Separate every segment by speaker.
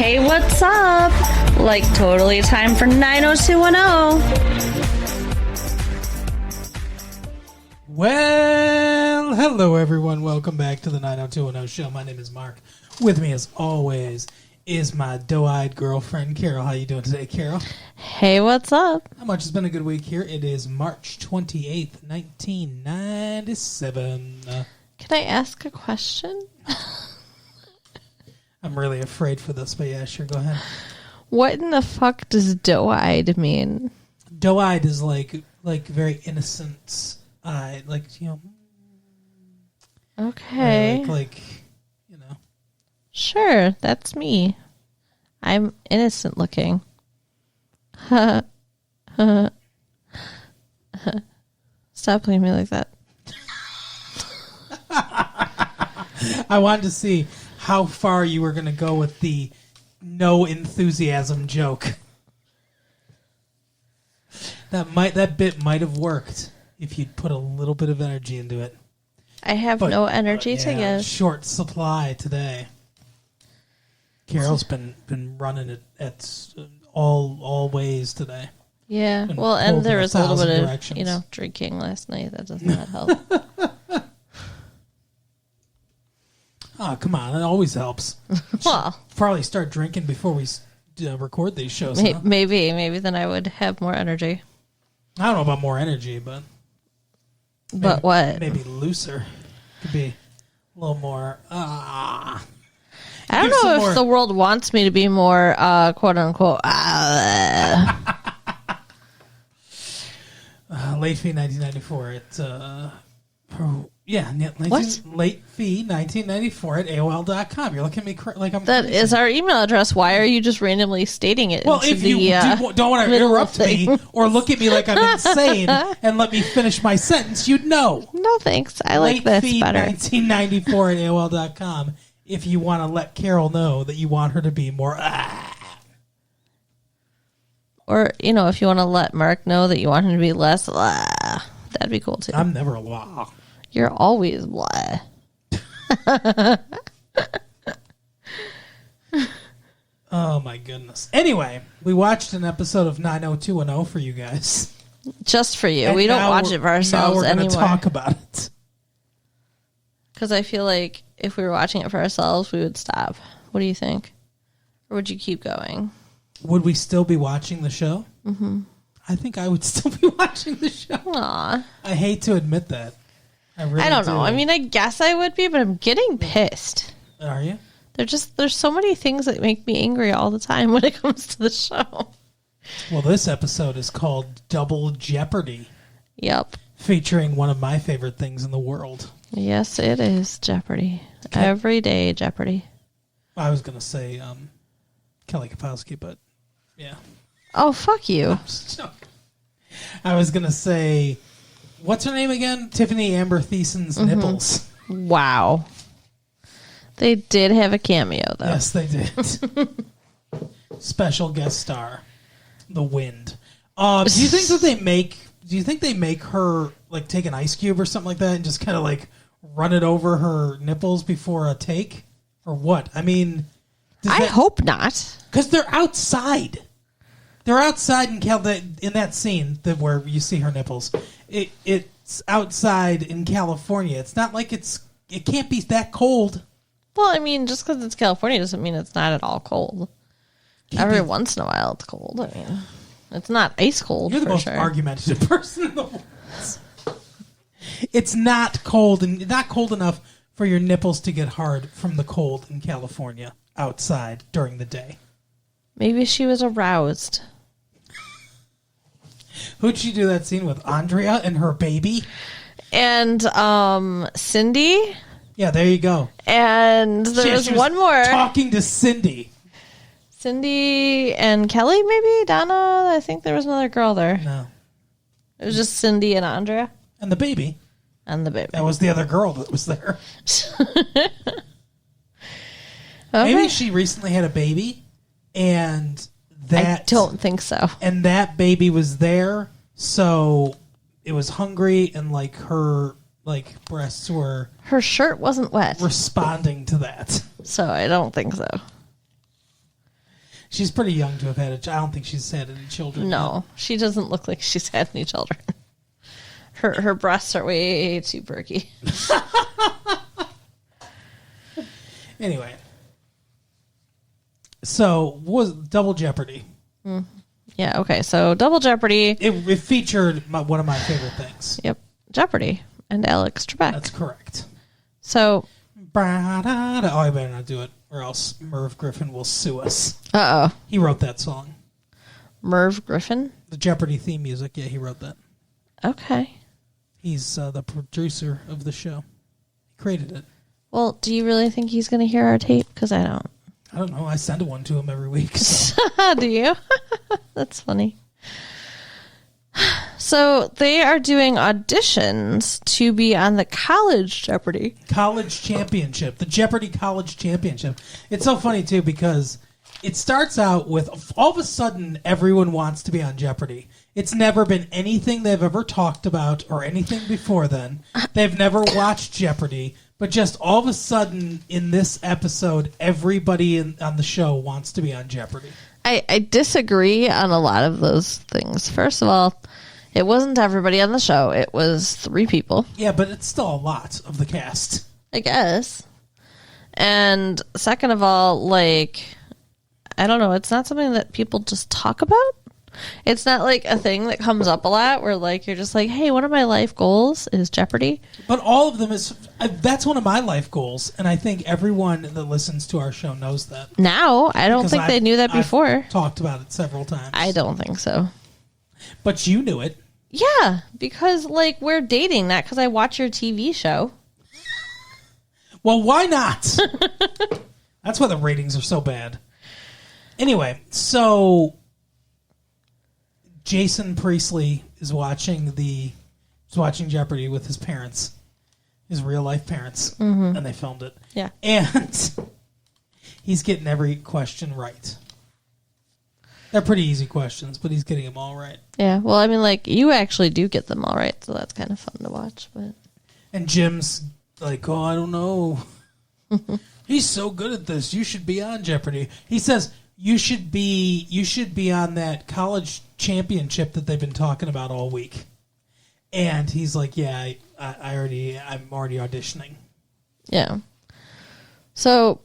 Speaker 1: Hey, what's up? Like, totally time for 90210.
Speaker 2: Well, hello everyone. Welcome back to the 90210 show. My name is Mark. With me, as always, is my doe-eyed girlfriend, Carol. How you doing today, Carol?
Speaker 1: Hey, what's up?
Speaker 2: How much has been a good week here? It is March 28th, 1997.
Speaker 1: Can I ask a question?
Speaker 2: I'm really afraid for this, but yeah, sure, go ahead.
Speaker 1: What in the fuck does doe-eyed mean?
Speaker 2: Doe-eyed is like very innocent eyed, like, you know.
Speaker 1: Okay.
Speaker 2: Like, you know.
Speaker 1: Sure, that's me. I'm innocent looking. Stop looking at me like that.
Speaker 2: I wanted to see how far you were going to go with the no enthusiasm joke. That bit might have worked if you'd put a little bit of energy into it.
Speaker 1: I have no energy to give.
Speaker 2: Short supply today. Carol's been running it at all ways today.
Speaker 1: Yeah, well, and there was a little bit of drinking last night. That does not help.
Speaker 2: Oh, come on. It always helps.
Speaker 1: Well,
Speaker 2: probably start drinking before we record these shows.
Speaker 1: Maybe then I would have more energy.
Speaker 2: I don't know about more energy, but
Speaker 1: what?
Speaker 2: Maybe looser. Could be a little more.
Speaker 1: I don't know if the world wants me to be more, quote unquote.
Speaker 2: Late fee 1994 at late fee 1994 at AOL.com. You're looking at me like I'm
Speaker 1: that
Speaker 2: crazy.
Speaker 1: Is our email address. Why are you just randomly stating it?
Speaker 2: Well, if you don't want to interrupt me or look at me like I'm insane and let me finish my sentence, you'd know.
Speaker 1: No thanks. I like this better.
Speaker 2: 1994 at AOL.com. If you want to let Carol know that you want her to be more
Speaker 1: or, if you want to let Mark know that you want him to be less that'd be cool too.
Speaker 2: I'm never blah.
Speaker 1: You're always blah.
Speaker 2: Oh my goodness. Anyway, we watched an episode of 90210 for you guys.
Speaker 1: Just for you. We don't watch it for ourselves anymore.
Speaker 2: Now we're going to talk about it.
Speaker 1: Because I feel like if we were watching it for ourselves, we would stop. What do you think? Or would you keep going?
Speaker 2: Would we still be watching the show?
Speaker 1: Mm-hmm.
Speaker 2: I think I would still be watching the show.
Speaker 1: Aw.
Speaker 2: I hate to admit that. I
Speaker 1: don't know. I mean, I guess I would be, but I'm getting pissed.
Speaker 2: Are you?
Speaker 1: There's so many things that make me angry all the time when it comes to the show.
Speaker 2: Well, this episode is called Double Jeopardy.
Speaker 1: Yep.
Speaker 2: Featuring one of my favorite things in the world.
Speaker 1: Yes, it is Jeopardy. Okay. Every day Jeopardy.
Speaker 2: I was going to say Kelly Kapowski, but yeah.
Speaker 1: Oh, fuck you.
Speaker 2: I was going to say, what's her name again? Tiffany Amber Thiessen's nipples.
Speaker 1: Wow. They did have a cameo, though.
Speaker 2: Yes, they did. Special guest star, The Wind. Do you think that they make? Do you think they make her like take an ice cube or something like that and just kind of like run it over her nipples before a take, or what? I mean,
Speaker 1: I hope not,
Speaker 2: because they're outside. They're outside in that scene where you see her nipples. It's outside in California. It's not like it can't be that cold.
Speaker 1: Well, I mean, just because it's California doesn't mean it's not at all cold. Every once in a while, it's cold. I mean, it's not ice cold.
Speaker 2: You're the most argumentative person in the world. It's not cold, and not cold enough for your nipples to get hard from the cold in California outside during the day.
Speaker 1: Maybe she was aroused.
Speaker 2: Who'd she do that scene with? Andrea and her baby?
Speaker 1: And Cindy?
Speaker 2: Yeah, there you go.
Speaker 1: And there was one more.
Speaker 2: Talking to Cindy.
Speaker 1: Cindy and Kelly, maybe? Donna? I think there was another girl there.
Speaker 2: No.
Speaker 1: It was just Cindy and Andrea.
Speaker 2: And the baby.
Speaker 1: That
Speaker 2: was the other girl that was there.
Speaker 1: Okay.
Speaker 2: Maybe she recently had a baby, and
Speaker 1: I don't think so.
Speaker 2: And that baby was there, so it was hungry, and like her breasts were...
Speaker 1: Her shirt wasn't wet.
Speaker 2: Responding to that.
Speaker 1: So I don't think so.
Speaker 2: She's pretty young to have had I don't think she's had any children.
Speaker 1: No, she doesn't look like she's had any children. Her breasts are way too perky.
Speaker 2: Anyway. So, was Double Jeopardy.
Speaker 1: Yeah, okay. So, Double Jeopardy.
Speaker 2: It featured one of my favorite things.
Speaker 1: Yep. Jeopardy and Alex Trebek.
Speaker 2: That's correct.
Speaker 1: So.
Speaker 2: Oh, I better not do it, or else Merv Griffin will sue us.
Speaker 1: Uh-oh.
Speaker 2: He wrote that song.
Speaker 1: Merv Griffin?
Speaker 2: The Jeopardy theme music. Yeah, he wrote that.
Speaker 1: Okay.
Speaker 2: He's the producer of the show. He created it.
Speaker 1: Well, do you really think he's going to hear our tape? Because I don't.
Speaker 2: I don't know. I send one to him every week. So.
Speaker 1: Do you? That's funny. So they are doing auditions to be on the College Jeopardy.
Speaker 2: College Championship. The Jeopardy College Championship. It's so funny, too, because it starts out with all of a sudden everyone wants to be on Jeopardy. It's never been anything they've ever talked about or anything before then. They've never watched Jeopardy. But just all of a sudden in this episode, everybody on the show wants to be on Jeopardy.
Speaker 1: I disagree on a lot of those things. First of all, it wasn't everybody on the show. It was 3 people.
Speaker 2: Yeah, but it's still a lot of the cast.
Speaker 1: I guess. And second of all, like, I don't know. It's not something that people just talk about. It's not like a thing that comes up a lot where, like, you're just like, hey, one of my life goals is Jeopardy.
Speaker 2: But all of them that's one of my life goals. And I think everyone that listens to our show knows that.
Speaker 1: Now, I don't think they knew that before.
Speaker 2: I've talked about it several times.
Speaker 1: I don't think so. But
Speaker 2: you knew it.
Speaker 1: Yeah, because, like, we're dating, not because I watch your TV show.
Speaker 2: Well, why not? That's why the ratings are so bad. Anyway, so Jason Priestley is watching Jeopardy with his parents, his real life parents, and they filmed it.
Speaker 1: Yeah,
Speaker 2: and he's getting every question right. They're pretty easy questions, but he's getting them all right.
Speaker 1: Yeah, well, I mean, like, you actually do get them all right, so that's kind of fun to watch. But
Speaker 2: and Jim's like, oh, I don't know. He's so good at this. You should be on Jeopardy. He says you should be on that college championship that they've been talking about all week. And he's like, yeah, I'm already auditioning.
Speaker 1: Yeah. So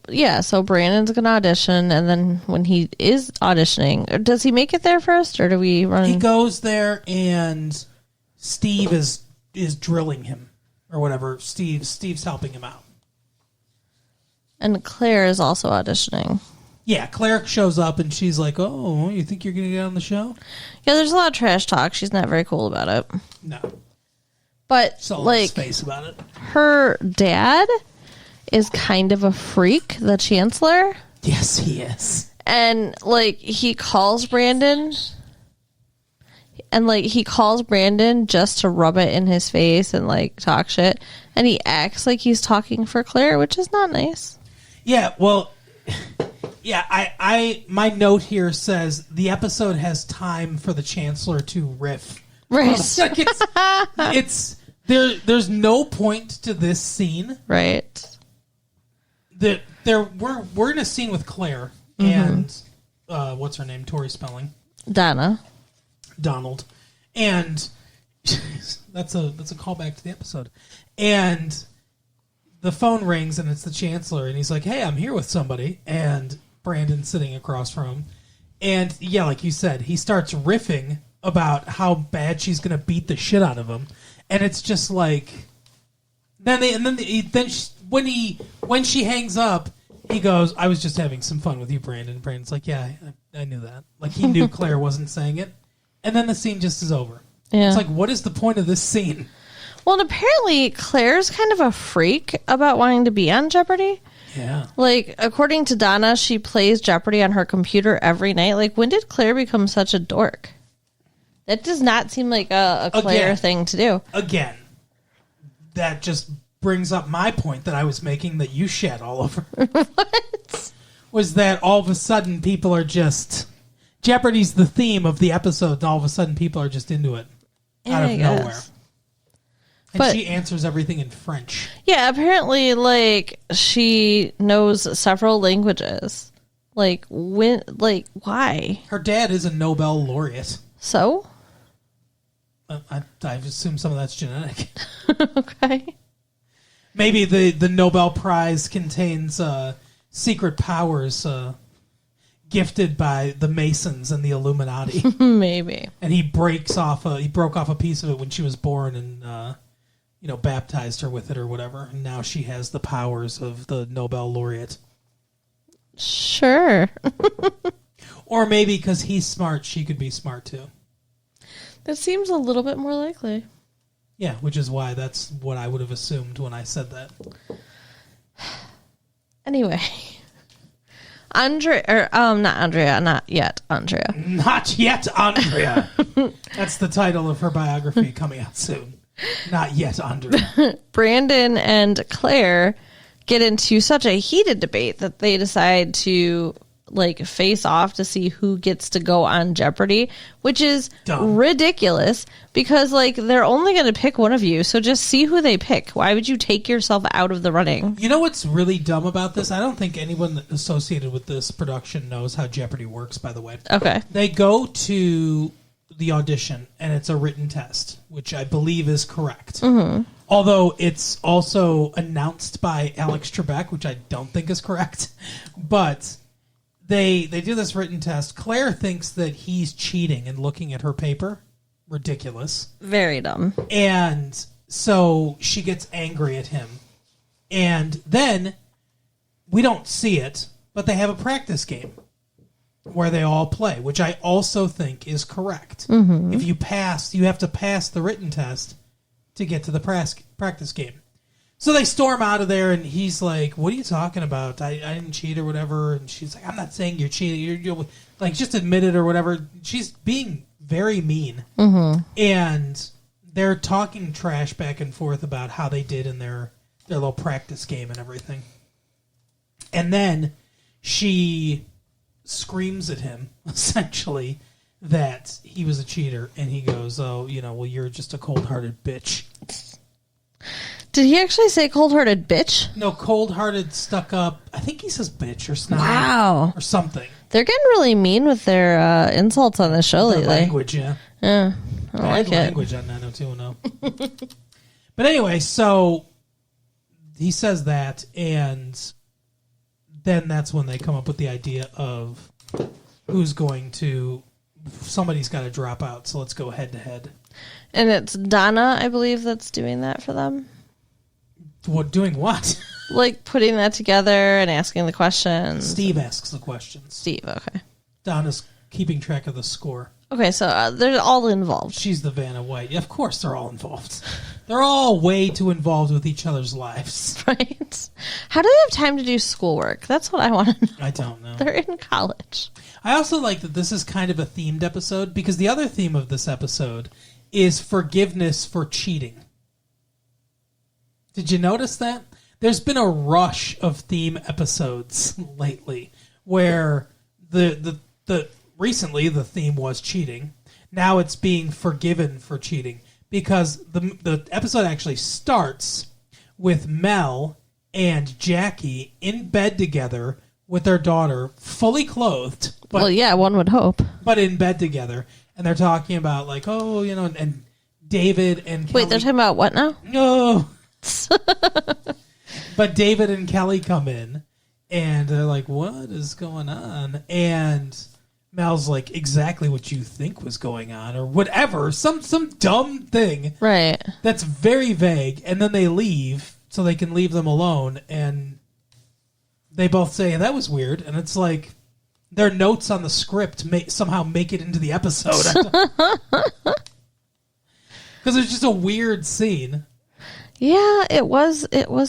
Speaker 1: Brandon's going to audition, and then when he is auditioning, does he make it there first, or do we run?
Speaker 2: He goes there, and Steve is drilling him, or whatever. Steve's helping him out.
Speaker 1: And Claire is also auditioning.
Speaker 2: Yeah, Claire shows up, and she's like, oh, you think you're going to get on the show?
Speaker 1: Yeah, there's a lot of trash talk. She's not very cool about it.
Speaker 2: No.
Speaker 1: But,
Speaker 2: Saw
Speaker 1: like,
Speaker 2: space about it.
Speaker 1: Her dad is kind of a freak, the chancellor.
Speaker 2: Yes, he is.
Speaker 1: And, like, he calls Brandon just to rub it in his face and, like, talk shit. And he acts like he's talking for Claire, which is not nice.
Speaker 2: Yeah, well, yeah, I my note here says the episode has time for the chancellor to riff.
Speaker 1: Right.
Speaker 2: It's there's no point to this scene.
Speaker 1: Right.
Speaker 2: We're in a scene with Claire and what's her name? Tori Spelling. Donald. And that's a callback to the episode. And the phone rings and it's the chancellor and he's like, hey, I'm here with somebody, and Brandon's sitting across from him. And yeah, like you said, he starts riffing about how bad she's gonna beat the shit out of him. And it's just like when she hangs up, he goes, I was just having some fun with you, Brandon. Brandon's like, yeah, I knew that. Like, he knew Claire wasn't saying it. And then the scene just is over.
Speaker 1: Yeah.
Speaker 2: It's like, what is the point of this scene?
Speaker 1: Well, and apparently Claire's kind of a freak about wanting to be on Jeopardy.
Speaker 2: Yeah.
Speaker 1: Like, according to Donna, she plays Jeopardy on her computer every night. Like, when did Claire become such a dork? That does not seem like a Claire thing to do. Again,
Speaker 2: that just brings up my point that I was making that you shed all over.
Speaker 1: What?
Speaker 2: Was that all of a sudden people are just... Jeopardy's the theme of the episode, and all of a sudden people are just into it. Out of nowhere. And she answers everything in French.
Speaker 1: Yeah, apparently, like, she knows several languages. Like, when? Like, why?
Speaker 2: Her dad is a Nobel laureate.
Speaker 1: So?
Speaker 2: I assume some of that's genetic.
Speaker 1: Okay.
Speaker 2: Maybe the Nobel Prize contains secret powers gifted by the Masons and the Illuminati.
Speaker 1: Maybe.
Speaker 2: And he broke off a piece of it when she was born and baptized her with it or whatever. And now she has the powers of the Nobel laureate.
Speaker 1: Sure.
Speaker 2: Or maybe because he's smart, she could be smart too.
Speaker 1: That seems a little bit more likely.
Speaker 2: Yeah, which is why that's what I would have assumed when I said that.
Speaker 1: Anyway. Not yet Andrea.
Speaker 2: Not yet Andrea. That's the title of her biography coming out soon. Not yet Andrea.
Speaker 1: Brandon and Claire get into such a heated debate that they decide to face off to see who gets to go on Jeopardy, which is
Speaker 2: dumb.
Speaker 1: Ridiculous because they're only going to pick one of you, so just see who they pick. Why would you take yourself out of the running?
Speaker 2: You know what's really dumb about this? I don't think anyone associated with this production knows how Jeopardy works, by the way.
Speaker 1: Okay.
Speaker 2: They go to the audition and it's a written test, which I believe is correct.
Speaker 1: Mm-hmm.
Speaker 2: Although it's also announced by Alex Trebek, which I don't think is correct. But They do this written test. Claire thinks that he's cheating and looking at her paper. Ridiculous.
Speaker 1: Very dumb.
Speaker 2: And so she gets angry at him. And then, we don't see it, but they have a practice game where they all play, which I also think is correct.
Speaker 1: Mm-hmm.
Speaker 2: If you have to pass the written test to get to the practice game. So they storm out of there, and he's like, what are you talking about? I didn't cheat or whatever. And she's like, I'm not saying you're cheating. You're just admit it or whatever. She's being very mean.
Speaker 1: Mm-hmm.
Speaker 2: And they're talking trash back and forth about how they did in their little practice game and everything. And then she screams at him, essentially, that he was a cheater. And he goes, well, you're just a cold-hearted bitch.
Speaker 1: Did he actually say cold-hearted bitch?
Speaker 2: No, cold-hearted, stuck up. I think he says bitch or snot.
Speaker 1: Wow.
Speaker 2: Or something.
Speaker 1: They're getting really mean with their insults on the show lately.
Speaker 2: Language, yeah.
Speaker 1: Yeah. I don't like
Speaker 2: Bad language on 90210. But anyway, so he says that, and then that's when they come up with the idea of somebody's got to drop out, so let's go head-to-head.
Speaker 1: And it's Donna, I believe, that's doing that for them.
Speaker 2: What, doing what?
Speaker 1: Putting that together and asking the questions.
Speaker 2: Steve asks the questions.
Speaker 1: Steve, okay.
Speaker 2: Donna's keeping track of the score.
Speaker 1: Okay, so they're all involved.
Speaker 2: She's the Vanna White. Yeah, of course they're all involved. They're all way too involved with each other's lives.
Speaker 1: Right? How do they have time to do schoolwork? That's what I want to know.
Speaker 2: I don't know.
Speaker 1: They're in college.
Speaker 2: I also like that this is kind of a themed episode, because the other theme of this episode is forgiveness for cheating. Did you notice that? There's been a rush of theme episodes lately where recently the theme was cheating. Now it's being forgiven for cheating, because the episode actually starts with Mel and Jackie in bed together with their daughter, fully clothed. But,
Speaker 1: well, yeah, one would hope.
Speaker 2: But in bed together. And they're talking about and David and Kelly.
Speaker 1: Wait, they're talking about what now?
Speaker 2: No. But David and Kelly come in, and they're like, what is going on? And Mel's like, exactly what you think was going on, or whatever. Some dumb thing.
Speaker 1: Right.
Speaker 2: That's very vague. And then they leave, so they can leave them alone. And they both say, that was weird. And it's like, their notes on the script somehow make it into the episode. Because it's just a weird scene.
Speaker 1: Yeah, it was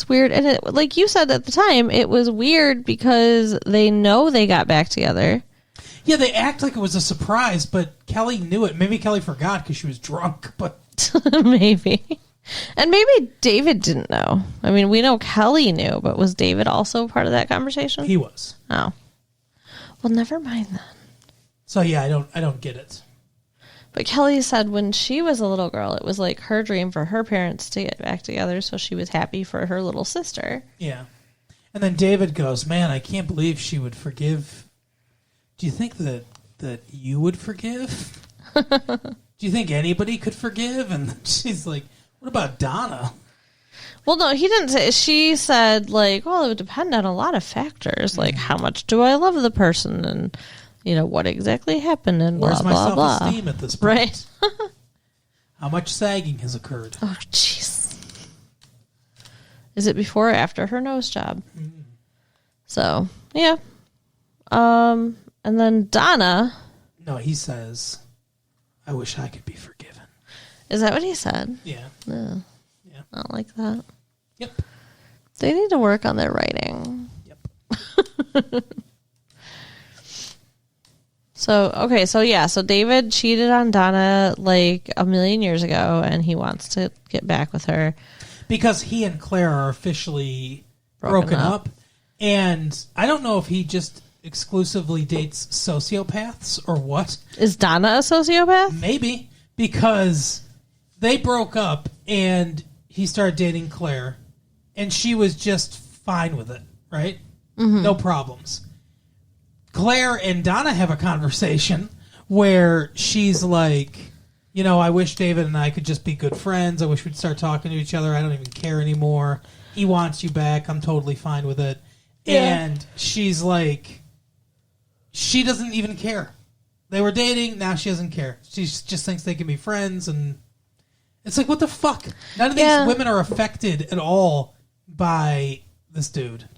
Speaker 1: weird. And it, like you said at the time, it was weird because they know they got back together.
Speaker 2: Yeah, they act like it was a surprise, but Kelly knew it. Maybe Kelly forgot because she was drunk, but
Speaker 1: maybe. And maybe David didn't know. I mean, we know Kelly knew, but was David also part of that conversation?
Speaker 2: He was.
Speaker 1: Oh. Well, never mind then.
Speaker 2: So yeah, I don't get it.
Speaker 1: But Kelly said when she was a little girl, it was like her dream for her parents to get back together, so she was happy for her little sister.
Speaker 2: Yeah. And then David goes, man, I can't believe she would forgive Do you think that you would forgive? Do you think anybody could forgive? And she's like, what about Donna?
Speaker 1: Well, no, he didn't say. She said, like, well, it would depend on a lot of factors, like how much do I love the person, and what exactly happened, and
Speaker 2: Where's
Speaker 1: blah
Speaker 2: my
Speaker 1: blah
Speaker 2: self-esteem
Speaker 1: blah.
Speaker 2: at this point?
Speaker 1: Right.
Speaker 2: How much sagging has occurred?
Speaker 1: Oh, jeez. Is it before or after her nose job? So yeah. And then Donna.
Speaker 2: No, he says, "I wish I could be forgiven."
Speaker 1: Is that what he said?
Speaker 2: Yeah.
Speaker 1: No.
Speaker 2: Yeah.
Speaker 1: I don't like that.
Speaker 2: Yep.
Speaker 1: They need to work on their writing.
Speaker 2: Yep.
Speaker 1: So David cheated on Donna like a million years ago, and he wants to get back with her.
Speaker 2: Because he and Claire are officially broken up. And I don't know if he just exclusively dates sociopaths or what.
Speaker 1: Is Donna a sociopath?
Speaker 2: Maybe. Because they broke up and he started dating Claire. And she was just fine with it, right? Mm-hmm. No problems. Claire and Donna have a conversation where she's like, I wish David and I could just be good friends. I wish we'd start talking to each other. I don't even care anymore. He wants you back. I'm totally fine with it. Yeah. And she's like, she doesn't even care. They were dating. Now she doesn't care. She just thinks they can be friends. And it's like, what the fuck? None of these women are affected at all by this dude.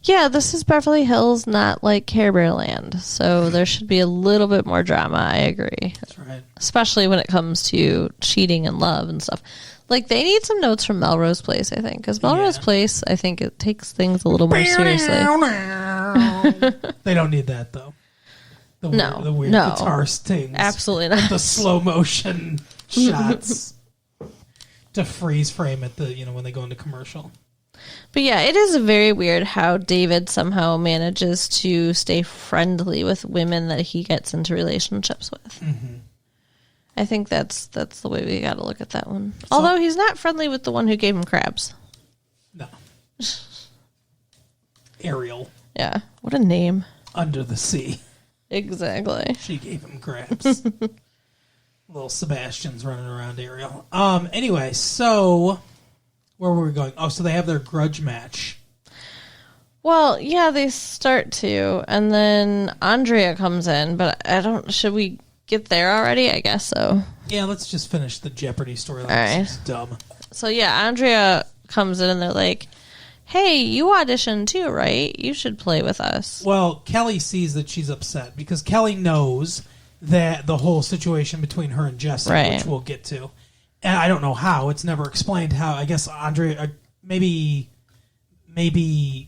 Speaker 1: Yeah, this is Beverly Hills, not like Care Bear Land. So there should be a little bit more drama. I agree.
Speaker 2: That's right.
Speaker 1: Especially when it comes to cheating and love and stuff. Like, they need some notes from Melrose Place, I think. Because Melrose Place, I think it takes things a little more seriously.
Speaker 2: They don't need that, though. The weird guitar stings.
Speaker 1: Absolutely not.
Speaker 2: The slow motion shots to freeze frame at the, when they go into commercial.
Speaker 1: But yeah, it is very weird how David somehow manages to stay friendly with women that he gets into relationships with. Mm-hmm. I think that's the way we got to look at that one. Although he's not friendly with the one who gave him crabs.
Speaker 2: No. Ariel.
Speaker 1: Yeah. What a name.
Speaker 2: Under the sea.
Speaker 1: Exactly.
Speaker 2: She gave him crabs. Little Sebastian's running around Ariel. Anyway, so where were we going? Oh, so they have their grudge match.
Speaker 1: Well, yeah, they start to, and then Andrea comes in, but should we get there already? I guess so.
Speaker 2: Yeah, let's just finish the Jeopardy storyline.
Speaker 1: All right.
Speaker 2: It's dumb.
Speaker 1: So yeah, Andrea comes in and they're like, hey, you auditioned too, right? You should play with us.
Speaker 2: Well, Kelly sees that she's upset because Kelly knows that the whole situation between her and Jesse, which we'll get to. And I don't know how. It's never explained how. I guess Andrea, maybe
Speaker 1: Dylan?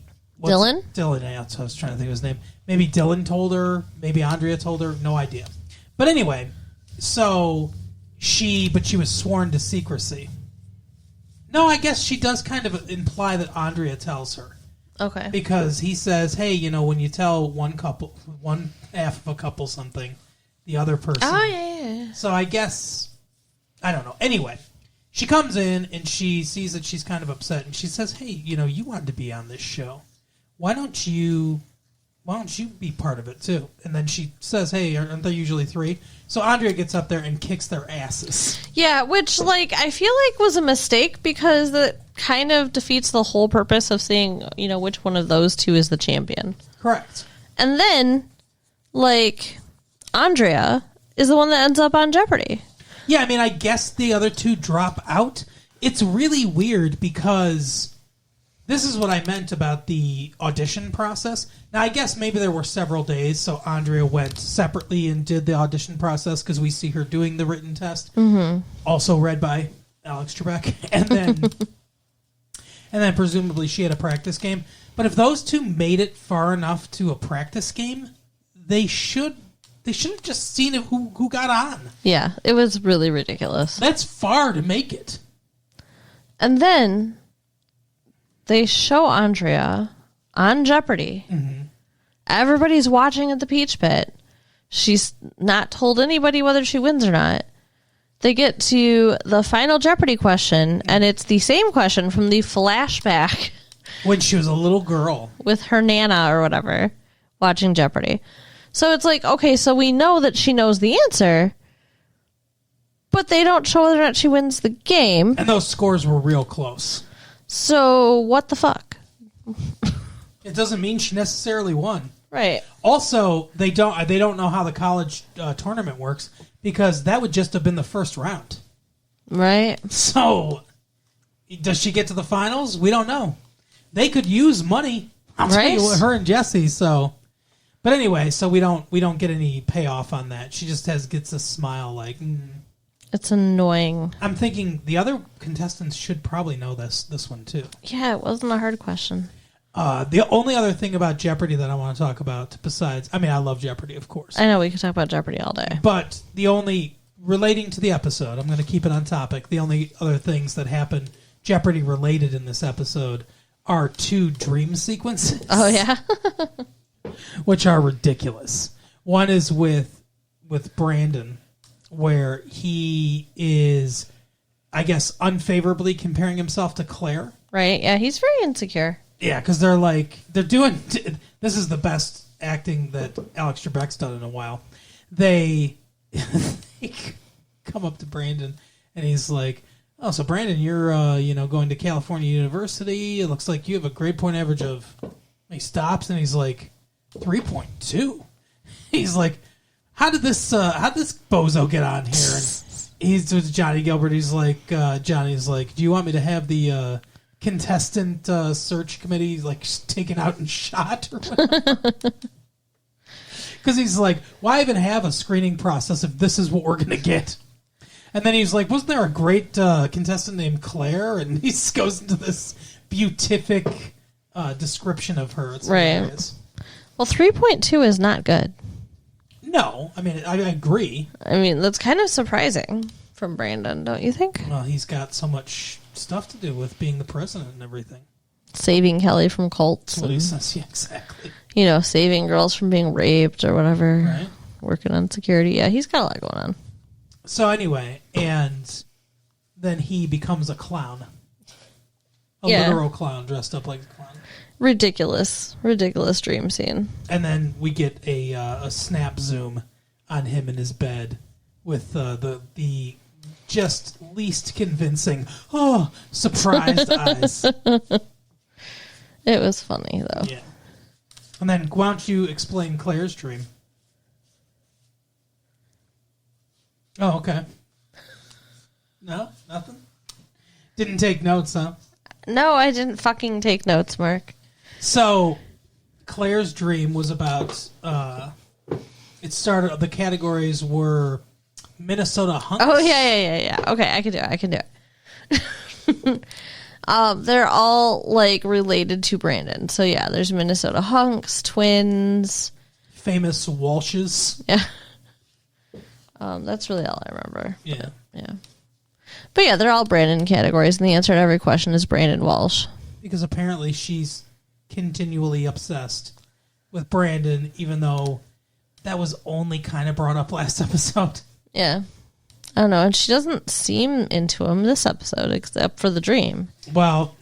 Speaker 2: Dylan, yeah, that's what I was trying to think of his name. Maybe Dylan told her. Maybe Andrea told her. No idea. But anyway, so she was sworn to secrecy. No, I guess she does kind of imply that Andrea tells her.
Speaker 1: Okay.
Speaker 2: Because he says, hey, when you tell one half of a couple something, the other person.
Speaker 1: Oh, yeah.
Speaker 2: So I guess, I don't know. Anyway, she comes in and she sees that she's kind of upset and she says, hey, you wanted to be on this show. Why don't you be part of it too? And then she says, hey, aren't there usually 3? So Andrea gets up there and kicks their asses.
Speaker 1: Yeah, which, I feel like was a mistake because that kind of defeats the whole purpose of seeing, which one of those 2 is the champion.
Speaker 2: Correct.
Speaker 1: And then, Andrea is the one that ends up on Jeopardy.
Speaker 2: Yeah, I mean, I guess the other 2 drop out. It's really weird because this is what I meant about the audition process. Now, I guess maybe there were several days, so Andrea went separately and did the audition process because we see her doing the written test, also read by Alex Trebek, and then presumably she had a practice game. But if those 2 made it far enough to a practice game, they should have just seen who got on.
Speaker 1: Yeah, it was really ridiculous.
Speaker 2: That's far to make it.
Speaker 1: And then they show Andrea on Jeopardy. Mm-hmm. Everybody's watching at the Peach Pit. She's not told anybody whether she wins or not. They get to the final Jeopardy question, and it's the same question from the flashback.
Speaker 2: When she was a little girl.
Speaker 1: With her Nana or whatever, watching Jeopardy. So it's like, okay, so we know that she knows the answer, but they don't show whether or not she wins the game.
Speaker 2: And those scores were real close.
Speaker 1: So what the fuck?
Speaker 2: It doesn't mean she necessarily won.
Speaker 1: Right.
Speaker 2: Also, they don't know how the college tournament works because that would just have been the first round.
Speaker 1: Right.
Speaker 2: So, does she get to the finals? We don't know. They could use money. I'll tell you what, her and Jesse. So, but anyway, so we don't get any payoff on that. She just gets a smile like.
Speaker 1: It's annoying.
Speaker 2: I'm thinking the other contestants should probably know this one too.
Speaker 1: Yeah, it wasn't a hard question.
Speaker 2: The only other thing about Jeopardy that I want to talk about besides, I mean, I love Jeopardy, of course.
Speaker 1: I know we could talk about Jeopardy all day.
Speaker 2: But the only, relating to the episode, I'm going to keep it on topic. The only other things that happen Jeopardy related in this episode are 2 dream sequences.
Speaker 1: Oh, yeah?
Speaker 2: Which are ridiculous. One is with Brandon, where he is, I guess, unfavorably comparing himself to Claire.
Speaker 1: Right, yeah, he's very insecure.
Speaker 2: Yeah, because they're doing, this is the best acting that Alex Trebek's done in a while. They come up to Brandon, and he's like, oh, so Brandon, you're going to California University. It looks like you have a grade point average of, he stops, and he's like, 3.2. He's like, how did this bozo get on here? And he's with Johnny Gilbert. He's like, Johnny's like, do you want me to have the contestant search committee like taken out and shot or whatever? Because he's like, why even have a screening process if this is what we're gonna get? And then he's like, wasn't there a great contestant named Claire? And he goes into this beatific description of her. It's hilarious.
Speaker 1: Well, 3.2 is not good.
Speaker 2: No, I mean, I agree.
Speaker 1: I mean, that's kind of surprising from Brandon, don't you think?
Speaker 2: Well, he's got so much stuff to do with being the president and everything.
Speaker 1: Saving Kelly from cults.
Speaker 2: That's what he says. Yeah, exactly.
Speaker 1: Saving girls from being raped or whatever.
Speaker 2: Right.
Speaker 1: Working on security. Yeah, he's got a lot going on.
Speaker 2: So anyway, and then he becomes a clown. A literal clown dressed up like a clown.
Speaker 1: Ridiculous dream scene.
Speaker 2: And then we get a snap zoom on him in his bed with the just least convincing, surprised eyes.
Speaker 1: It was funny, though.
Speaker 2: Yeah. And then why don't you explain Claire's dream? Oh, okay. No? Nothing? Didn't take notes, huh?
Speaker 1: No, I didn't fucking take notes, Mark.
Speaker 2: So, Claire's dream was about, it started, the categories were Minnesota hunks.
Speaker 1: Oh, yeah. Okay, I can do it. They're all, like, related to Brandon. So, yeah, there's Minnesota hunks, twins.
Speaker 2: Famous Walshes.
Speaker 1: Yeah. That's really all I remember.
Speaker 2: Yeah.
Speaker 1: But yeah, they're all Brandon categories, and the answer to every question is Brandon Walsh.
Speaker 2: Because apparently she's continually obsessed with Brandon, even though that was only kind of brought up last episode.
Speaker 1: Yeah. I don't know, and she doesn't seem into him this episode, except for the dream.
Speaker 2: Well,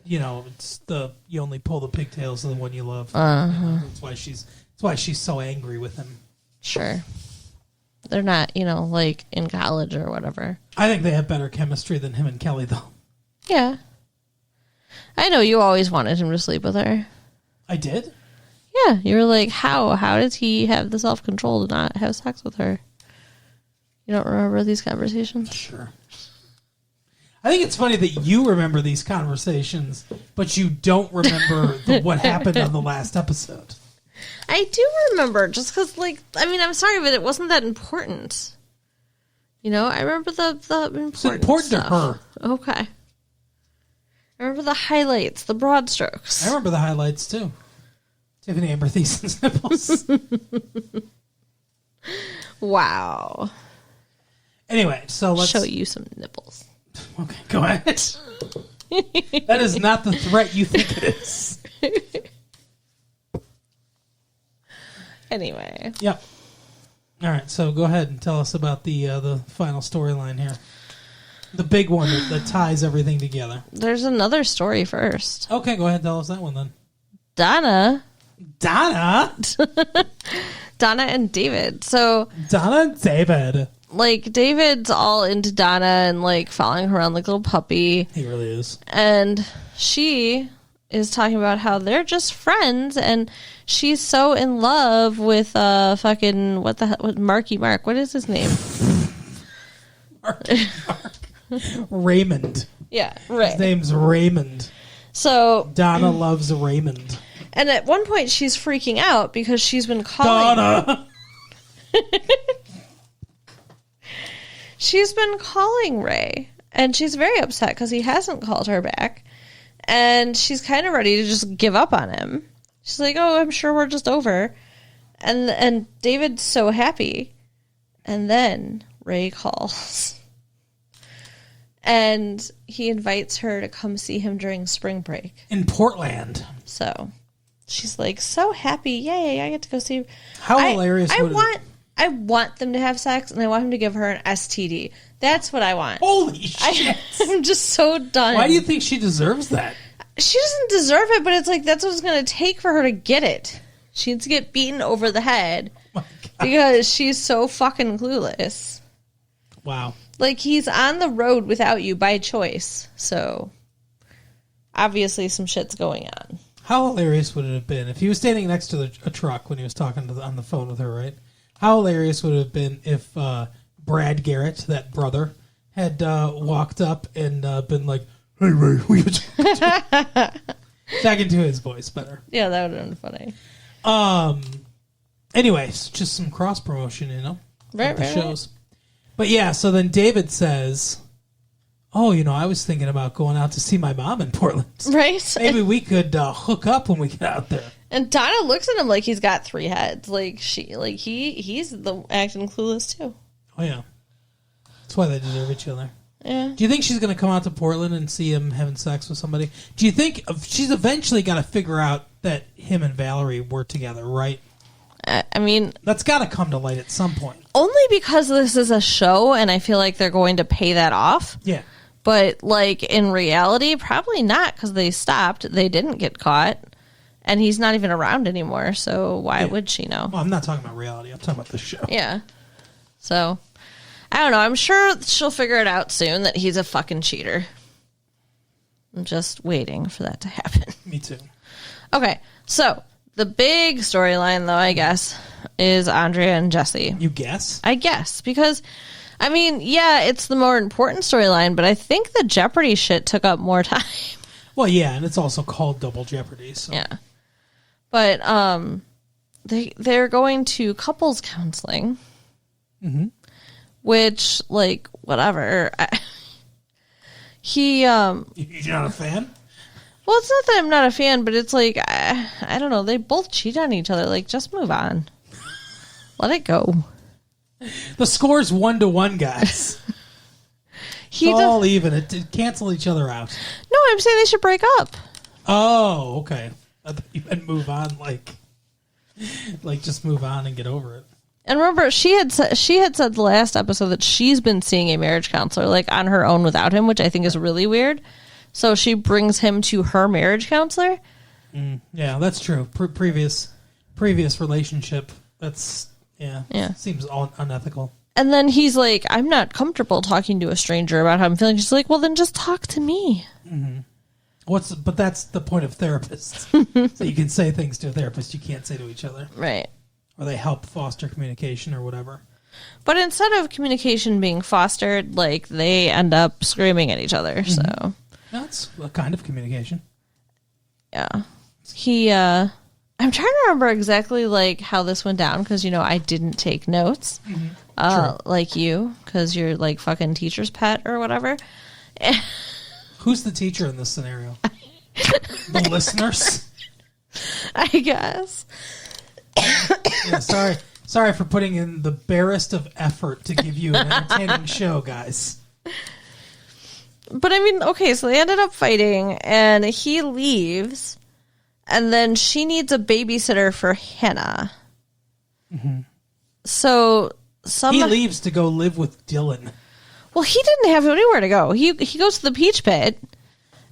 Speaker 2: it's you only pull the pigtails of the one you love. That's why she's so angry with him.
Speaker 1: Sure. They're not, like in college or whatever.
Speaker 2: I think they have better chemistry than him and Kelly, though.
Speaker 1: Yeah. I know you always wanted him to sleep with her.
Speaker 2: I did?
Speaker 1: Yeah. You were like, how? How does he have the self-control to not have sex with her? You don't remember these conversations?
Speaker 2: Sure. I think it's funny that you remember these conversations, but you don't remember what happened on the last episode.
Speaker 1: I do remember, just because, I'm sorry, but it wasn't that important. I remember the important
Speaker 2: It's important
Speaker 1: stuff.
Speaker 2: to her.
Speaker 1: Okay. I remember the highlights, the broad strokes.
Speaker 2: I remember the highlights, too. Tiffany Amber Thiesen's nipples.
Speaker 1: Wow.
Speaker 2: Anyway, so let's...
Speaker 1: show you some nipples.
Speaker 2: Okay, go ahead. That is not the threat you think it is.
Speaker 1: Anyway.
Speaker 2: Yep. All right, so go ahead and tell us about the final storyline here. The big one that ties everything together.
Speaker 1: There's another story first.
Speaker 2: Okay, go ahead and tell us that one then.
Speaker 1: Donna Donna and David. So
Speaker 2: Donna and David.
Speaker 1: Like, David's all into Donna and, like, following her around like a little puppy.
Speaker 2: He really is.
Speaker 1: And she is talking about how they're just friends, and she's so in love with fucking Marky Mark. What is his name?
Speaker 2: Marky Mark. Raymond.
Speaker 1: Yeah, right.
Speaker 2: His name's Raymond.
Speaker 1: So
Speaker 2: Donna loves Raymond.
Speaker 1: And at one point she's freaking out because she's been calling
Speaker 2: Donna.
Speaker 1: She's been calling Ray, and she's very upset because he hasn't called her back. And she's kind of ready to just give up on him. She's like, oh, I'm sure we're just over. And David's so happy. And then Ray calls. And he invites her to come see him during spring break.
Speaker 2: In Portland.
Speaker 1: So she's like, so happy. Yay, I get to go see.
Speaker 2: How hilarious would it
Speaker 1: I want them to have sex, and I want him to give her an STD. That's what I want.
Speaker 2: Holy shit.
Speaker 1: I'm just so done.
Speaker 2: Why do you think she deserves that?
Speaker 1: She doesn't deserve it, but it's like that's what it's going to take for her to get it. She needs to get beaten over the head because she's so fucking clueless.
Speaker 2: Wow.
Speaker 1: Like, he's on the road without you by choice, so obviously some shit's going on.
Speaker 2: How hilarious would it have been if he was standing next to a truck when he was talking on the phone with her, right? How hilarious would it have been if Brad Garrett, that brother, had walked up and been like, hey, Ray, who you talking to? Back into his voice better.
Speaker 1: Yeah, that would have been funny.
Speaker 2: Anyways, just some cross promotion, you know?
Speaker 1: Right,
Speaker 2: the shows. But yeah, so then David says, oh, I was thinking about going out to see my mom in Portland.
Speaker 1: Right.
Speaker 2: Maybe we could hook up when we get out there.
Speaker 1: And Donna looks at him like he's got three heads. He's the acting clueless too.
Speaker 2: Oh yeah, that's why they deserve each other.
Speaker 1: Yeah.
Speaker 2: Do you think she's going to come out to Portland and see him having sex with somebody? Do you think she's eventually got to figure out that him and Valerie were together, right?
Speaker 1: I mean,
Speaker 2: that's got to come to light at some point.
Speaker 1: Only because this is a show, and I feel like they're going to pay that off.
Speaker 2: Yeah.
Speaker 1: But like in reality, probably not, because they stopped. They didn't get caught. And he's not even around anymore, so why would she know?
Speaker 2: Well, I'm not talking about reality. I'm talking about the show.
Speaker 1: Yeah. So, I don't know. I'm sure she'll figure it out soon that he's a fucking cheater. I'm just waiting for that to happen.
Speaker 2: Me too.
Speaker 1: Okay, so the big storyline, though, I guess, is Andrea and Jesse.
Speaker 2: You guess?
Speaker 1: I guess, because, I mean, yeah, it's the more important storyline, but I think the Jeopardy shit took up more time.
Speaker 2: Well, yeah, and it's also called Double Jeopardy. So.
Speaker 1: Yeah. But they're going to couples counseling, which, like, whatever. You're
Speaker 2: not a fan?
Speaker 1: Well, it's not that I'm not a fan, but it's like, I don't know. They both cheat on each other. Like, just move on. Let it go.
Speaker 2: The score's 1-1, guys. It's all even. It cancel each other out.
Speaker 1: No, I'm saying they should break up.
Speaker 2: Oh, okay. I thought you meant move on, like just move on and get over it.
Speaker 1: And remember, she had said the last episode that she's been seeing a marriage counselor, like, on her own without him, which I think is really weird. So she brings him to her marriage counselor.
Speaker 2: Yeah, that's true. Previous relationship. That's seems unethical.
Speaker 1: And then he's like, I'm not comfortable talking to a stranger about how I'm feeling. She's like, well, then just talk to me.
Speaker 2: Mm-hmm. But that's the point of therapists. So you can say things to a therapist you can't say to each other.
Speaker 1: Right.
Speaker 2: Or they help foster communication or whatever.
Speaker 1: But instead of communication being fostered, like, they end up screaming at each other. So
Speaker 2: that's a kind of communication.
Speaker 1: Yeah. I'm trying to remember exactly, like, how this went down, because, I didn't take notes. Like you, because you're, like, fucking teacher's pet or whatever.
Speaker 2: Who's the teacher in this scenario? The listeners?
Speaker 1: I guess.
Speaker 2: Yeah, sorry for putting in the barest of effort to give you an entertaining show, guys.
Speaker 1: But I mean, okay, so they ended up fighting, and he leaves, and then she needs a babysitter for Hannah. Mm-hmm. So
Speaker 2: he leaves to go live with Dylan.
Speaker 1: Well, he didn't have anywhere to go. He goes to the Peach Pit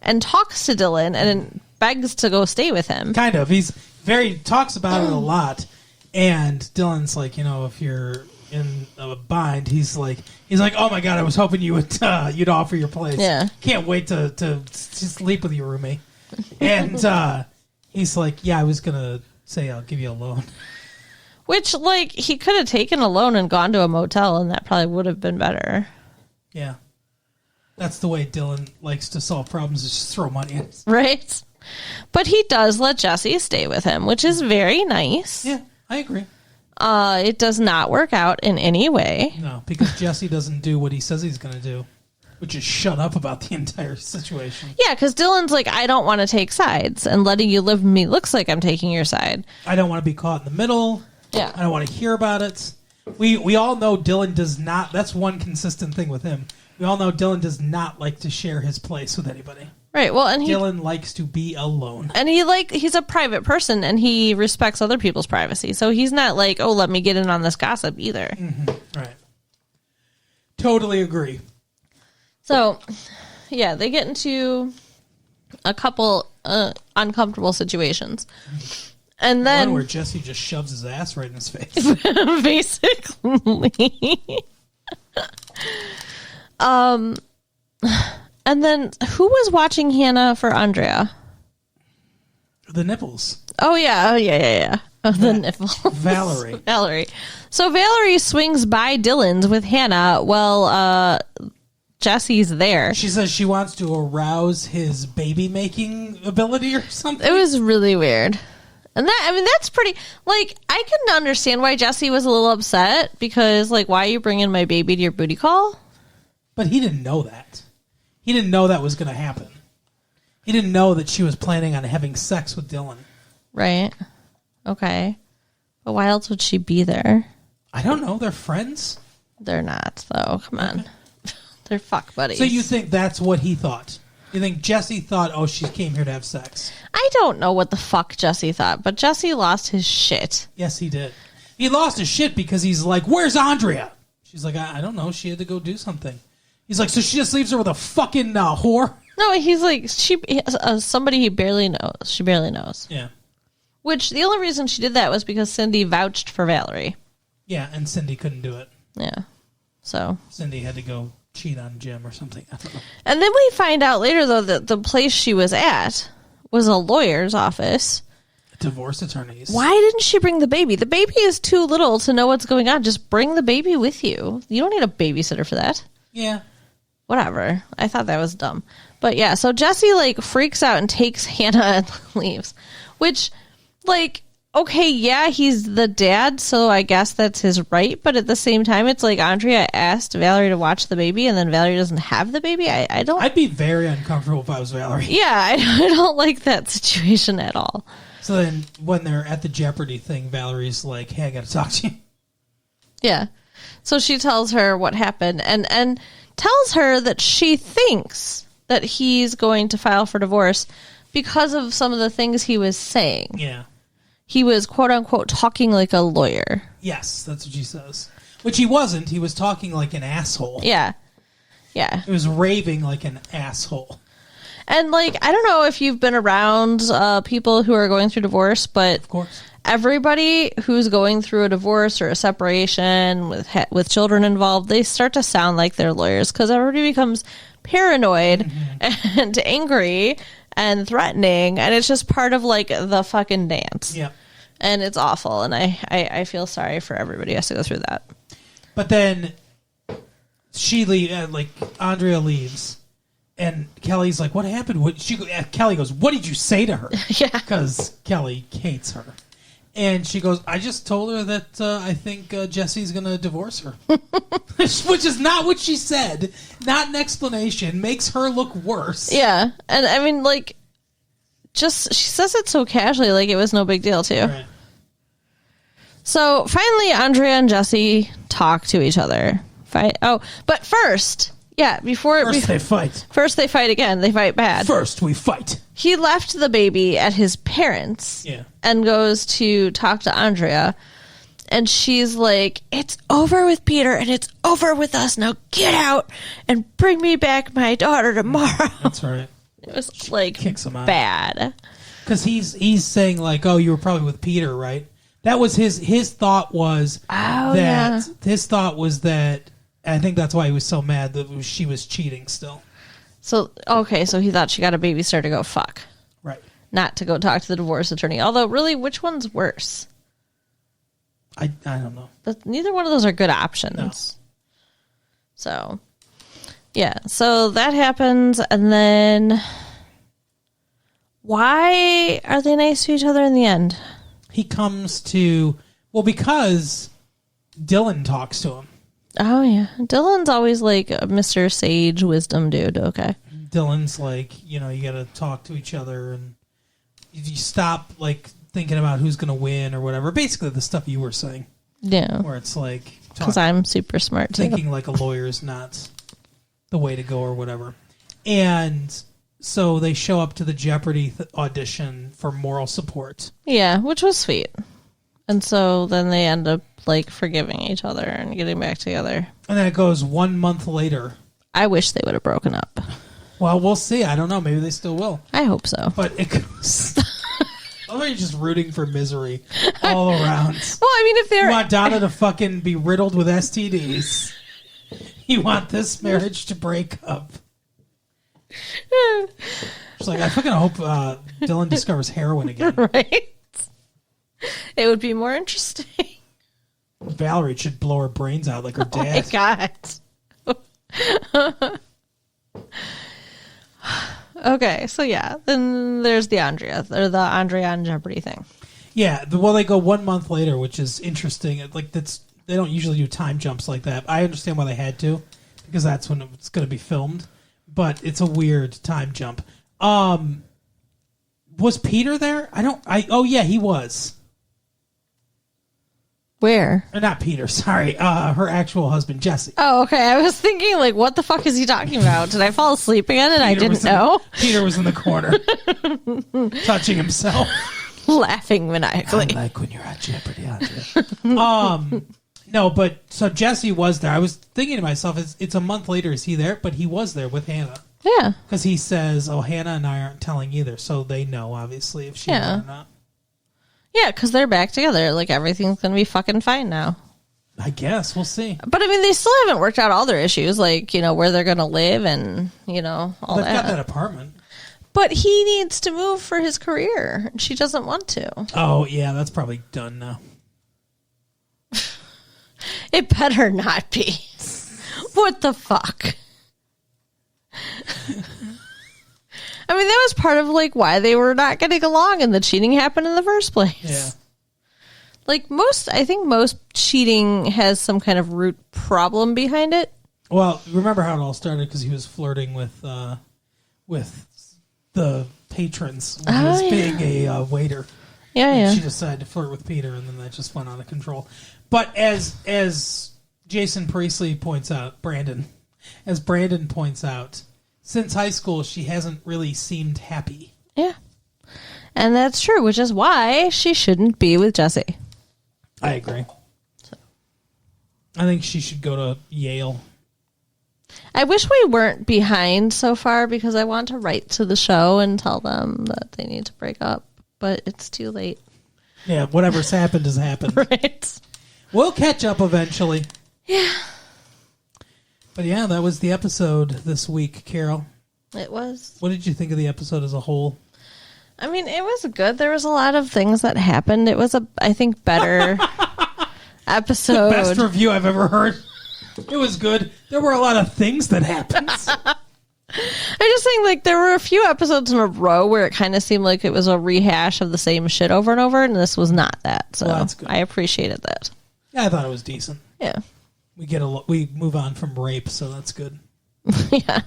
Speaker 1: and talks to Dylan and begs to go stay with him.
Speaker 2: Kind of. He's talks about it a lot. And Dylan's like, if you're in a bind, he's like, oh my God, I was hoping you would you'd offer your place.
Speaker 1: Yeah.
Speaker 2: Can't wait to sleep with you, roomie. And he's like, yeah, I was gonna say I'll give you a loan.
Speaker 1: Which, like, he could have taken a loan and gone to a motel, and that probably would have been better.
Speaker 2: Yeah. That's the way Dylan likes to solve problems, is just throw money at us.
Speaker 1: Right? But he does let Jesse stay with him, which is very nice.
Speaker 2: Yeah, I agree.
Speaker 1: It does not work out in any way.
Speaker 2: No, because Jesse doesn't do what he says he's going to do, which is shut up about the entire situation.
Speaker 1: Yeah, because Dylan's like, I don't want to take sides, and letting you live with me looks like I'm taking your side.
Speaker 2: I don't want to be caught in the middle.
Speaker 1: Yeah.
Speaker 2: I don't want to hear about it. We all know Dylan does not. That's one consistent thing with him. We all know Dylan does not like to share his place with anybody.
Speaker 1: Right. Well, and
Speaker 2: Dylan likes to be alone.
Speaker 1: And he's a private person, and he respects other people's privacy. So he's not like, oh, let me get in on this gossip either.
Speaker 2: Mm-hmm. Right. Totally agree.
Speaker 1: So, yeah, they get into a couple uncomfortable situations. And then
Speaker 2: one where Jesse just shoves his ass right in his face.
Speaker 1: Basically. And then who was watching Hannah for Andrea?
Speaker 2: The nipples.
Speaker 1: Oh, yeah. Oh, the nipples.
Speaker 2: Valerie.
Speaker 1: So Valerie swings by Dylan's with Hannah while Jesse's there.
Speaker 2: She says she wants to arouse his baby-making ability or something.
Speaker 1: It was really weird. And that's pretty, like, I can understand why Jesse was a little upset because, like, why are you bringing my baby to your booty call?
Speaker 2: But he didn't know that. He didn't know that was going to happen. He didn't know that she was planning on having sex with Dylan.
Speaker 1: Right. Okay. But why else would she be there?
Speaker 2: I don't know. They're friends.
Speaker 1: They're not, though. Come on. Okay. They're fuck buddies.
Speaker 2: So you think that's what he thought? You think Jesse thought, oh, she came here to have sex?
Speaker 1: I don't know what the fuck Jesse thought, but Jesse lost his shit.
Speaker 2: Yes, he did. He lost his shit because he's like, where's Andrea? She's like, I don't know. She had to go do something. He's like, so she just leaves her with a fucking whore?
Speaker 1: No, he's like, somebody he barely knows. She barely knows.
Speaker 2: Yeah.
Speaker 1: Which, the only reason she did that was because Cindy vouched for Valerie.
Speaker 2: Yeah, and Cindy couldn't do it.
Speaker 1: Yeah. So.
Speaker 2: Cindy had to go cheat on Jim or something. I don't know.
Speaker 1: And then we find out later, though, that the place she was at was a lawyer's office.
Speaker 2: Divorce attorneys.
Speaker 1: Why didn't she bring the baby? The baby is too little to know what's going on. Just bring the baby with you. You don't need a babysitter for that.
Speaker 2: Yeah.
Speaker 1: Whatever. I thought that was dumb. But yeah, so Jesse, like, freaks out and takes Hannah and leaves. Which, like, okay, yeah, he's the dad, so I guess that's his right. But at the same time, it's like Andrea asked Valerie to watch the baby, and then Valerie doesn't have the baby. I don't...
Speaker 2: I'd be very uncomfortable if I was Valerie.
Speaker 1: Yeah, I don't like that situation at all.
Speaker 2: So then when they're at the Jeopardy thing, Valerie's like, hey, I got to talk to you.
Speaker 1: Yeah. So she tells her what happened and tells her that she thinks that he's going to file for divorce because of some of the things he was saying.
Speaker 2: Yeah.
Speaker 1: He was, quote unquote, talking like a lawyer.
Speaker 2: Yes, that's what she says. Which he wasn't. He was talking like an asshole.
Speaker 1: Yeah. Yeah.
Speaker 2: He was raving like an asshole.
Speaker 1: And, like, I don't know if you've been around people who are going through divorce, but
Speaker 2: of course,
Speaker 1: everybody who's going through a divorce or a separation with children involved, they start to sound like they're lawyers because everybody becomes paranoid and angry and threatening, and it's just part of, like, the fucking dance.
Speaker 2: Yeah.
Speaker 1: And it's awful, and I feel sorry for everybody who has to go through that.
Speaker 2: But then Andrea leaves. And Kelly's like, what happened? Kelly goes, what did you say to her?
Speaker 1: Yeah.
Speaker 2: Because Kelly hates her. And she goes, I just told her that I think Jesse's going to divorce her. Which is not what she said. Not an explanation. Makes her look worse.
Speaker 1: Yeah. And I mean, like, she says it so casually, like it was no big deal, too.
Speaker 2: Right.
Speaker 1: So finally, Andrea and Jesse talk to each other. But first... Yeah,
Speaker 2: they fight.
Speaker 1: First they fight again. They fight bad.
Speaker 2: First we fight.
Speaker 1: He left the baby at his parents' and goes to talk to Andrea. And she's like, it's over with Peter and it's over with us. Now get out and bring me back my daughter tomorrow.
Speaker 2: That's right.
Speaker 1: It was like
Speaker 2: kicks him out.
Speaker 1: Bad.
Speaker 2: Because he's saying like, oh, you were probably with Peter, right? That was his thought was his thought was that I think that's why he was so mad that she was cheating still.
Speaker 1: So so he thought she got a babysitter to go fuck.
Speaker 2: Right.
Speaker 1: Not to go talk to the divorce attorney. Although really, which one's worse?
Speaker 2: I don't know.
Speaker 1: Neither one of those are good options. No. So yeah, so that happens, and then why are they nice to each other in the end?
Speaker 2: He comes to, because Dylan talks to him.
Speaker 1: Oh, yeah. Dylan's always like a Mr. Sage wisdom dude, okay.
Speaker 2: Dylan's like, you got to talk to each other, and you stop, like, thinking about who's going to win or whatever. Basically, the stuff you were saying.
Speaker 1: Yeah.
Speaker 2: Where it's like...
Speaker 1: Because I'm super smart, too.
Speaker 2: Thinking like a lawyer is not the way to go or whatever. And... So they show up to the Jeopardy audition for moral support.
Speaker 1: Yeah, which was sweet. And so then they end up like forgiving each other and getting back together. And
Speaker 2: then it goes 1 month later.
Speaker 1: I wish they would have broken up.
Speaker 2: Well, we'll see. I don't know. Maybe they still will.
Speaker 1: I hope so.
Speaker 2: But it goes... Oh, you're just rooting for misery all around.
Speaker 1: Well, I mean, if they're...
Speaker 2: You want Donna to fucking be riddled with STDs. You want this marriage to break up. It's like, I fucking hope Dylan discovers heroin again.
Speaker 1: Right? It would be more interesting.
Speaker 2: Valerie should blow her brains out like her dad.
Speaker 1: Oh my God. Okay, so yeah, then there's the Andrea on Jeopardy thing.
Speaker 2: Yeah, they go 1 month later, which is interesting. Like they don't usually do time jumps like that. I understand why they had to, because that's when it's going to be filmed. But it's a weird time jump. Was Peter there? Oh yeah, he was.
Speaker 1: Where?
Speaker 2: Not Peter, sorry. Her actual husband, Jesse.
Speaker 1: Oh, okay. I was thinking, like, what the fuck is he talking about? Did I fall asleep again and I didn't know?
Speaker 2: Peter was in the corner, touching himself.
Speaker 1: Laughing maniacally.
Speaker 2: I like when you're on Jeopardy, Andrea. No, but so Jesse was there. I was thinking to myself, it's a month later. Is he there? But he was there with Hannah.
Speaker 1: Yeah.
Speaker 2: Because he says, oh, Hannah and I aren't telling either. So they know, obviously, if she's there or not.
Speaker 1: Yeah, because they're back together. Like, everything's going to be fucking fine now.
Speaker 2: I guess. We'll see.
Speaker 1: But, I mean, they still haven't worked out all their issues. Like, where they're going to live and, all
Speaker 2: They've
Speaker 1: that.
Speaker 2: got that apartment.
Speaker 1: But he needs to move for his career. She doesn't want to.
Speaker 2: Oh, yeah. That's probably done now.
Speaker 1: It better not be. What the fuck? I mean, that was part of, like, why they were not getting along and the cheating happened in the first place.
Speaker 2: Yeah.
Speaker 1: Like, I think most cheating has some kind of root problem behind it.
Speaker 2: Well, remember how it all started because he was flirting with the patrons when he was being a waiter.
Speaker 1: Yeah,
Speaker 2: and
Speaker 1: yeah.
Speaker 2: She decided to flirt with Peter, and then that just went out of control. But as Jason Priestley points out, Brandon points out, since high school, she hasn't really seemed happy.
Speaker 1: Yeah. And that's true, which is why she shouldn't be with Jesse.
Speaker 2: I agree. I think she should go to Yale.
Speaker 1: I wish we weren't behind so far because I want to write to the show and tell them that they need to break up, but it's too late.
Speaker 2: Yeah, whatever's happened has happened.
Speaker 1: Right.
Speaker 2: We'll catch up eventually.
Speaker 1: Yeah.
Speaker 2: But yeah, that was the episode this week, Carol.
Speaker 1: It was.
Speaker 2: What did you think of the episode as a whole?
Speaker 1: I mean, it was good. There was a lot of things that happened. It was I think, better episode.
Speaker 2: The best review I've ever heard. It was good. There were a lot of things that happened.
Speaker 1: I just think, like, there were a few episodes in a row where it kind of seemed like it was a rehash of the same shit over and over, and this was not that. So well, that's good. I appreciated that.
Speaker 2: Yeah, I thought it was decent.
Speaker 1: Yeah.
Speaker 2: We move on from rape, so that's good.
Speaker 1: Yeah.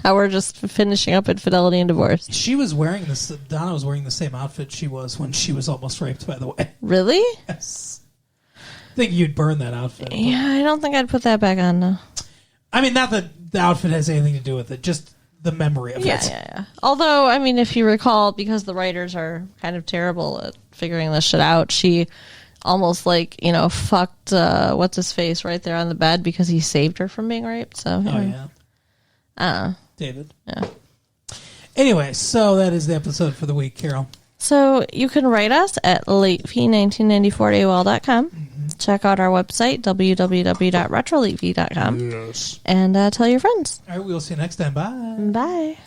Speaker 1: Now we're just finishing up Infidelity and Divorce.
Speaker 2: Donna was wearing the same outfit she was when she was almost raped, by the way.
Speaker 1: Really?
Speaker 2: Yes. I think you'd burn that outfit.
Speaker 1: Yeah, I don't think I'd put that back on now.
Speaker 2: I mean, not that the outfit has anything to do with it, just the memory of it.
Speaker 1: Yeah. Although, I mean, if you recall, because the writers are kind of terrible at figuring this shit out, she almost, like, fucked what's-his-face right there on the bed because he saved her from being raped. So,
Speaker 2: David. Yeah. Anyway, so that is the episode for the week, Carol.
Speaker 1: So you can write us at latefee1994AOL.com. Check out our website, www.retrolatefee.com.
Speaker 3: Yes.
Speaker 1: And tell your friends.
Speaker 2: All right, we'll see you next time. Bye.
Speaker 1: Bye.